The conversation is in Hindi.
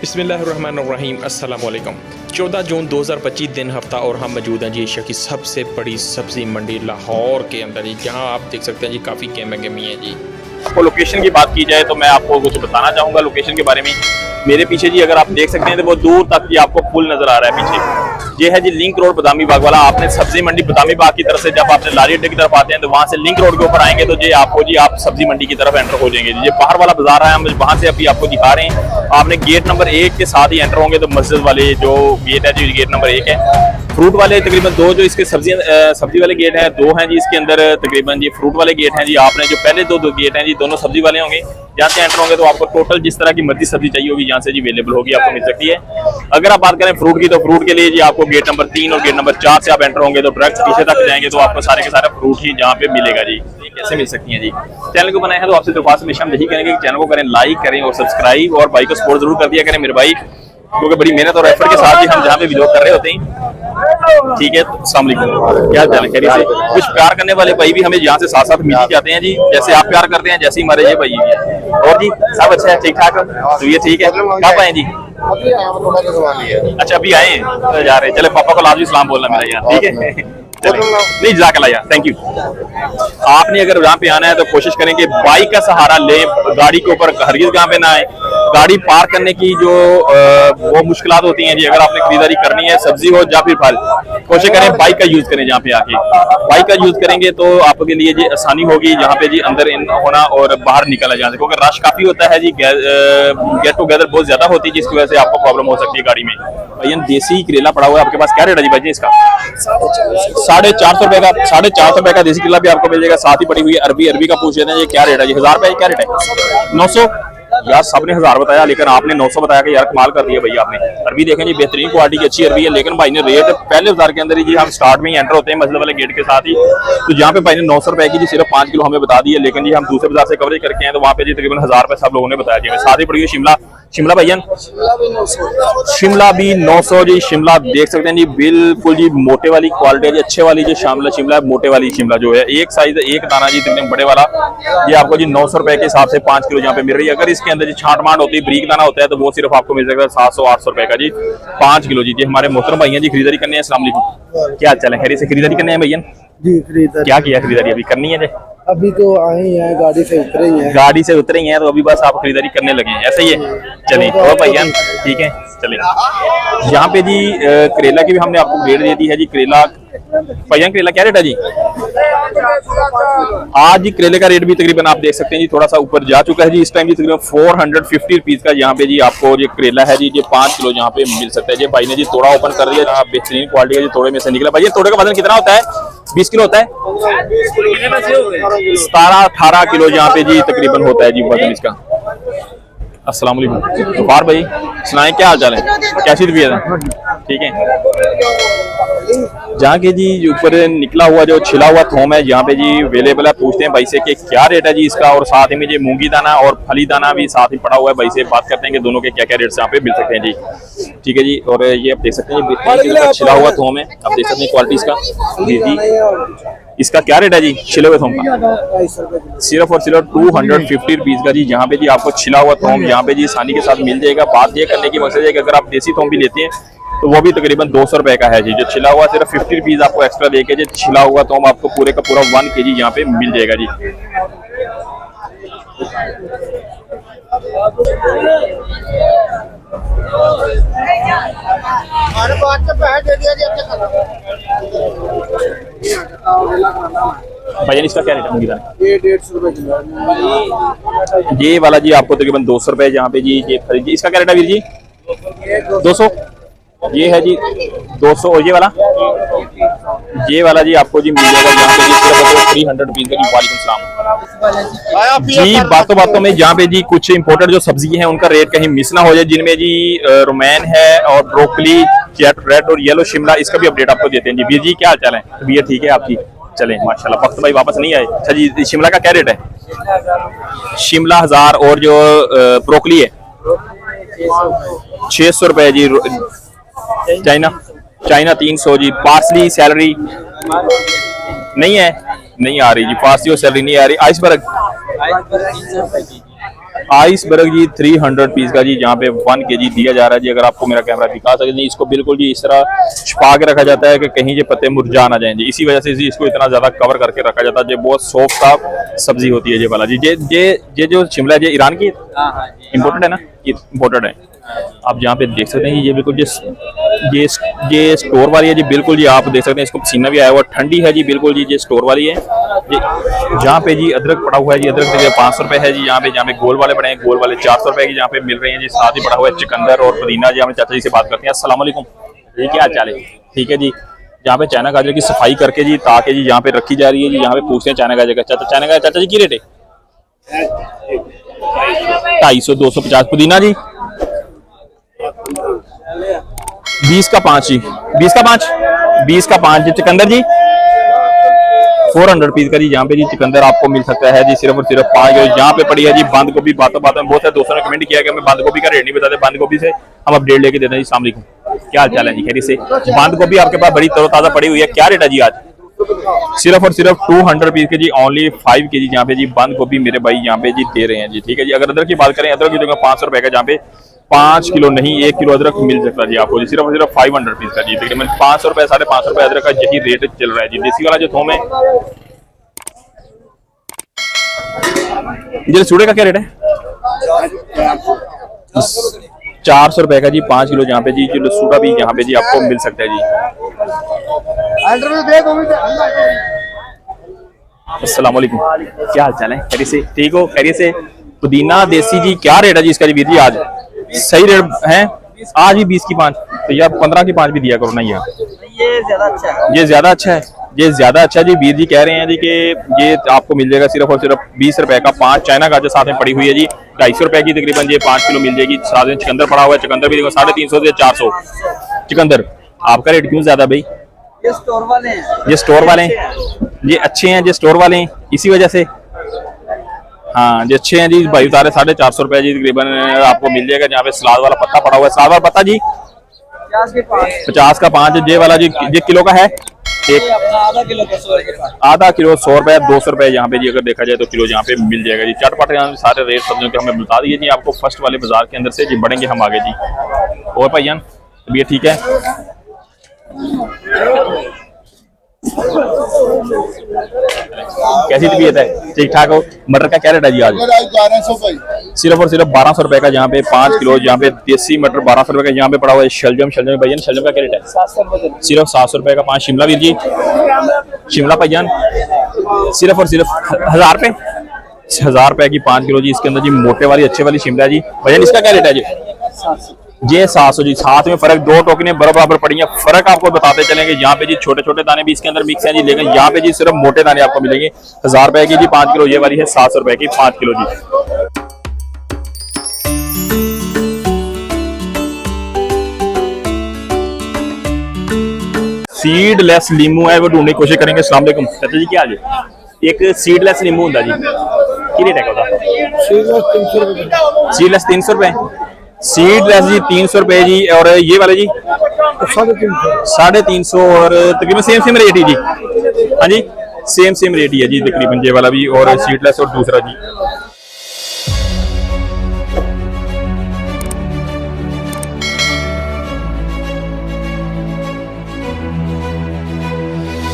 बिस्मिल्लाहिर्रहमानिर्रहीम अस्सलाम वालेकुम। 14 जून 2025 दिन हफ्ता और हम मौजूद हैं जी एशिया की सबसे बड़ी सब्ज़ी मंडी लाहौर के अंदर जी, जहां आप देख सकते हैं जी काफ़ी गेमें है जी। आपको लोकेशन की बात की जाए तो मैं आपको कुछ बताना चाहूँगा लोकेशन के बारे में। मेरे पीछे जी अगर आप देख सकते हैं तो वो दूर तक जी आपको पुल नज़र आ रहा है पीछे। ये है जी लिंक रोड बदामी बाग वाला। आपने सब्जी मंडी बदामी बाग की तरफ से जब आपने लारी अड्डे की तरफ आते हैं तो वहाँ से लिंक रोड के ऊपर आएंगे तो जी आपको जी आप सब्जी मंडी की तरफ एंटर हो जाएंगे। ये बाहर वाला बाजार है, हम वहाँ से अभी आपको दिखा रहे हैं। आपने गेट नंबर 1 के साथ ही एंटर होंगे तो मस्जिद वाले जो गेट है जी गेट नंबर 1 है। फ्रूट वाले तकरीबन 2 जो इसके सब्जी वाले गेट हैं 2 हैं जी इसके अंदर तकरीबन जी फ्रूट वाले गेट हैं जी। आपने जो पहले दो गेट हैं जी दोनों सब्जी वाले होंगे। यहाँ से एंटर होंगे तो आपको टोटल जिस तरह की मर्जी सब्जी चाहिए होगी यहाँ से जी अवेलेबल होगी, आपको मिल सकती है। अगर आप बात करें फ्रूट की तो फ्रूट के लिए जी आपको गेट नंबर 3 और गेट नंबर 4 से आप एंटर होंगे तो डायरेक्ट पीछे तक जाएंगे तो आपको सारे के सारे फ्रूट ही जहाँ पे मिलेगा जी। कैसे मिल सकती हैं जी। चैनल को बनाया है तो आपसे दरख्वास्त हमेशा हम यही करेंगे कि चैनल को करें लाइक करें और सब्सक्राइब और भाई को सपोर्ट जरूर कर दिया करें मेरे भाई, क्योंकि बड़ी मेहनत और एफर्ट के साथ ही हम जहाँ पे वीडियो कर रहे होते हैं। ठीक है, अस्सलाम वालेकुम, क्या हाल है? खैरियत से? कुछ प्यार करने वाले भाई भी हमें यहाँ से साथ साथ मिल ही जाते हैं जी, जैसे आप प्यार करते हैं जैसे ही हमारे ये भाई भी। और जी सब अच्छा है, ठीक ठाक? तो ये ठीक है, कब आए जी? अच्छा अभी आए हैं, जा रहे हैं। चले पापा को लाजमी सलाम बोलना मेरा यार, ठीक है? नहीं जज़ाकल्लाह यार, थैंक यू। आपने अगर यहाँ पे आना है तो कोशिश करें कि बाइक का सहारा लें, गाड़ी के ऊपर हरगिज़ यहाँ पे ना आए। गाड़ी पार्क करने की जो वो मुश्किलात होती हैं जी, अगर आपने खरीदारी करनी है सब्जी हो या फिर फल, कोशिश करें बाइक का यूज करें। जहाँ पे आके बाइक का यूज करेंगे तो आपके लिए जी आसानी होगी जहाँ पे जी अंदर इन होना और बाहर निकलना जाने, क्योंकि रश काफी होता है जी, गेट टुगेदर बहुत ज्यादा होती है जिसकी वजह से आपको प्रॉब्लम हो सकती है गाड़ी में। भैया देसी करेला पड़ा हुआ है आपके पास, क्या रेट है जी भाई जी इसका? 450 रुपए का। 450 रुपए का देसी करेला भी आपको मिल जाएगा। साथ ही पड़ी हुई अरबी का पूछ लेते हैं ये क्या रेट है जी? 1000 रुपए क्या रेट है? 900 यार, सबने 1000 बताया लेकिन आपने 900 बताया कि यार कमाल कर दिया भैया आपने। अरबी देखें जी बेहतरीन क्वालिटी की अच्छी अरबी है, लेकिन भाई ने रेट पहले बाजार के अंदर ही जी हम स्टार्ट में ही एंटर होते हैं मस्जिद वाले गेट के साथ ही, तो जहाँ पे भाई ने 900 रुपए की जी सिर्फ 5 किलो हमें बता दी है, लेकिन जी हम दूसरे बाजार से कवरेज करके हैं तो वहाँ पे जी तकरीबन 1000 रुपए सब लोगों ने बताया जी। साथ ही पड़ी हुई शिमला भैया, शिमला भी 900 जी। शिमला देख सकते हैं जी बिल्कुल जी मोटे वाली क्वालिटी जी, अच्छे वाली जी शिमला मोटे वाली शिमला जो है एक साइज एक दाना जी एकदम बड़े वाला, ये आपको जी 900 रुपए के हिसाब से 5 किलो यहाँ पे मिल रही है। अगर इसके अंदर जी छांट मांट होती है ब्रीक दाना होता है तो वो सिर्फ आपको मिल सकता है 700-800 रुपए का जी 5 किलो जी। हमारे मोहतरम भैया जी खरीदारी करने हैं। अस्सलाम वालेकुम, क्या चले? खैरियत से? खरीदारी करने हैं भैया जी? खरीदारी क्या किया? खरीदारी अभी करनी है जी? अभी तो आए हैं, गाड़ी से उतरे ही हैं। गाड़ी से उतरे ही हैं तो अभी बस आप खरीदारी करने लगे हैं, ऐसे ही है? चलिए और भैया ठीक है, चलिए। यहाँ पे जी करेला की भी हमने आपको रेट दे दी है जी। करेला भैया करेला क्या रेट है जी आज? जी करेले का रेट भी तकरीबन आप देख सकते हैं जी थोड़ा सा ऊपर जा चुका है जी। इस टाइम जी तकरीबन 450 रुपीज का यहाँ पे जी आपको ये करेला है जी, ये 5 किलो यहाँ पे मिल सकता है जी। भाई ने जी तोड़ा ओपन कर दिया, बेहतरीन क्वालिटी का जी तोड़े में से निकला। भैया तोड़े का वजन कितना होता है? 20 किलो होता है? 17-18 किलो यहाँ पे जी तकरीबन होता है जी वजन इसका। अस्सलाम वालेकुम गफार भाई, सुनाएं क्या हाल चाल है? कैसी तबीयत है? ठीक है। जहाँ के जी ऊपर निकला हुआ जो छिला हुआ थोम है यहाँ पे जी अवेलेबल है। पूछते हैं भाई से कि क्या रेट है जी इसका, और साथ ही में जी मूंगी दाना और फली दाना भी साथ ही पड़ा हुआ है। भाई से बात करते हैं कि दोनों के क्या क्या रेट यहाँ पे मिल सकते हैं जी। ठीक है जी, और ये आप देख सकते हैं छिला हुआ थोम है, आप देख सकते हैं क्वालिटी इसका जी जी। इसका क्या रेट है जी छिले हुए थोम का? सिर्फ और सिर्फ 250 रुपीज का जी। यहाँ पे जी आपको छिला हुआ थोम यहाँ पे जी आसानी के साथ मिल जाएगा। बात ये करने की मकसद है कि अगर आप देसी थोम भी लेते हैं तो वो भी तकरीबन 200 रुपए का है जी। जो छिला हुआ सिर्फ 50 रुपीज आपको एक्स्ट्रा देके जी छिला हुआ थोम आपको पूरे का पूरा 1 kg यहाँ पे मिल जाएगा जी। भैया इसका क्या रेट है मूंगी दाना? ये 150 रुपए किलो। ये वाला जी आपको तकरीबन 200 रुपए यहाँ पे जी ये खरीद जी। इसका क्या रेट है वीर जी? 200। ये है जी 200। और ये वाला जी आपको जी मिल जाएगा यहाँ पे जी 300 रुपीज का जी। वालेकुम सलाम जी। बातों में यहाँ पे जी कुछ इंपोर्टेड जो सब्जी हैं उनका रेट कहीं मिस ना हो जाए, जिनमें जी रोमैन है और ब्रोकली, रेड और येलो शिमला, इसका भी अपडेट आपको देते हैं जी। वीर जी क्या हाल चाल है? तबीयत ठीक है आपकी? चले माशाल्लाह। वक्त भाई वापस नहीं आए। अच्छा जी शिमला का क्या रेट है? शिमला 1000 और जो ब्रोकली है 600 रुपए जी। चाइना 300 जी। पार्सली सैलरी नहीं है, नहीं आ रही जी। पार्सली और सैलरी नहीं आ रही। आइसबर्ग आइसबर्ग जी 300 पीस का जी, जहाँ पे 1 kg दिया जा रहा है जी। अगर आपको मेरा कैमरा दिखा सके जी, इसको बिल्कुल जी इस तरह छुपा के रखा जाता है कि कहीं ये पत्ते मुरझा ना जाएं जी, इसी वजह से जी इसको इतना ज्यादा कवर करके रखा जाता है। ये बहुत सॉफ्ट सा सब्जी होती है ये वाला जी। ये जो शिमला है ये ईरान की इम्पोर्टेड है ना, इम्पोर्टेड है। आप जहाँ पे देख सकते हैं ये बिल्कुल ये स्टोर वाली है जी, बिल्कुल जी आप देख सकते हैं, इसको पसीना भी आया हुआ, ठंडी है जी बिल्कुल जी। ये स्टोर वाली है जी। जहाँ पे जी अदरक पड़ा हुआ है जी, अदरक देखिए 500 रुपए है जी। यहाँ पे गोल वाले पड़े हैं, गोल वाले 400 रुपए की जहाँ पे मिल रहे हैं जी। साथ ही पड़ा हुआ है चुकंदर और पुदीना जी। हमें चाचा जी से बात करते हैं। अस्सलाम वालेकुम जी, क्या हाल चाल है? ठीक है जी। यहाँ पे चाइना गाजर की सफाई करके जी ताकि जी यहाँ पे रखी जा रही है जी। यहाँ पे पूछते हैं चाइना गाजर का, चाइना गाजर चाचा जी की रेट है? 250, 250। पुदीना जी 20 का 5 जी, 20 का 5, 20 का 5 जी। चुकंदर जी 400 पीस का जी। यहाँ पे जी चुकंदर आपको मिल सकता है जी सिर्फ और सिर्फ 5 किलो। यहाँ पे पड़ी है जी बंद गोभी। बातों बातों में बहुत सारे दोस्तों ने कमेंट किया कि हमें बंद गोभी का रेट नहीं बताते। बंद गोभी से हम अपडेट लेके देते हैं जी। अस्सलाम वालेकुम, क्या हाल चाल है जी? खैरियत से? बंद गोभी आपके पास बड़ी तरोताजा पड़ी हुई है, क्या रेट है जी आज? सिर्फ और सिर्फ 200 रुपीज के जी, ओनली 5 kg यहाँ पे जी बंद गोभी मेरे भाई यहाँ पे जी दे रहे हैं जी। ठीक है जी। अगर अदरक की बात करें, अदरक की जगह 500 रुपए का, जहाँ पे 5 किलो नहीं 1 किलो अदरक मिल सकता है जी आपको जी, सिर्फ और सिर्फ 500 रुपीज का जी। तकरीबन 500 रुपए 550 रुपए अदरक का यही रेट चल रहा है जी। देसी वाला जो थोम है जी, सूड़े का क्या रेट है? 400 रुपए का जी 5 किलो। यहाँ पे जी जो सूड़ा भी यहाँ पे जी आपको मिल सकता है जी। अस्सलाम वालेकुम, क्या हाल चाल है? खैरियत से? ठीक हो? खैरियत से? पुदीना देसी जी क्या रेट है जी इसका जी? वीर जी आज सही रेट है? आज ही 20 की 5, तो यार 15 की 5 भी दिया करो ना यार। ये ज्यादा अच्छा है, ये ज्यादा अच्छा है, ये ज्यादा अच्छा जी। वीर जी कह रहे हैं जी कि ये आपको मिल जाएगा सिर्फ और सिर्फ 20 रुपए का 5। चाइना गाजर साथ में पड़ी हुई है जी 250 रुपए की तकरीबन, ये 5 किलो मिल जाएगी। साथ में चुकंदर पड़ा हुआ है, चुकंदर भी देखो 350 से 400 चुकंदर। आपका रेट क्यों ज्यादा भाई? ये स्टोर वाले हैं, ये स्टोर वाले हैं, ये अच्छे हैं, ये स्टोर वाले हैं इसी वजह से। हाँ ये अच्छे हैं जी भाई, उतारे 450 रुपए जी तकरीबन आपको मिल जाएगा। जहाँ पे सलाद वाला पत्ता पड़ा हुआ है, सलाद वाला पत्ता जी 50 का 5। ये वाला जी ये किलो का है, एक आधा किलो का 100 रुपए, आधा किलो 100 रुपए, 200 रुपए यहाँ पे जी अगर देखा जाए तो किलो यहाँ पे मिल जाएगा जी। चटपट यहाँ सारे रेट सब्जियों के हमें बता दिए जी आपको फर्स्ट वाले बाजार के अंदर से जी। बढ़ेंगे हम आगे जी। और भाईजान तबीयत ठीक है? कैसी तबीयत है? ठीक ठाक हो? मटर का क्या रेट है जी आज? सिर्फ और सिर्फ 1200 रुपए का, जहाँ पे 5 किलो। यहाँ पे देसी मटर 1200 रुपए का। यहाँ पे पड़ा हुआ है शलजम। शलजम भाईजान शलजम का क्या रेट है? 700 रुपए, सिर्फ 700 रुपए का 5। शिमला वीर जी, शिमला भाईजान सिर्फ और सिर्फ 1000 रुपए, 1000 रुपए की 5 किलो जी। इसके अंदर जी मोटे वाली अच्छे वाली शिमला जी। भाईजान इसका क्या रेट है जी? ये 700 जी। साथ में फर्क 2 टोकने बराबर पड़ी है। फर्क आपको बताते चलेंगे। यहाँ पे जी छोटे छोटे दाने भी इसके अंदर मिक्स हैं जी, लेकिन यहाँ पे जी सिर्फ मोटे दाने आपको मिलेंगे। 1000 रुपए की जी 5 किलो। ये वाली है 700 रुपए की 5 किलो जी। सीडलेस लीमू है, वो ढूंढने की कोशिश करेंगे। अस्सलाम वालेकुम चाचा जी, क्या हाल है? एक सीडलेस लीमू होता जी, की रेट है? सीडलेस 300 रुपए, सीडलेस जी 300 रुपए जी। और ये वाले जी 350 और तकरीबन सेम रेट ही जी। हाँ जी सेम रेट ही है जी तकरीबन, ये वाला भी और सीडलेस और दूसरा जी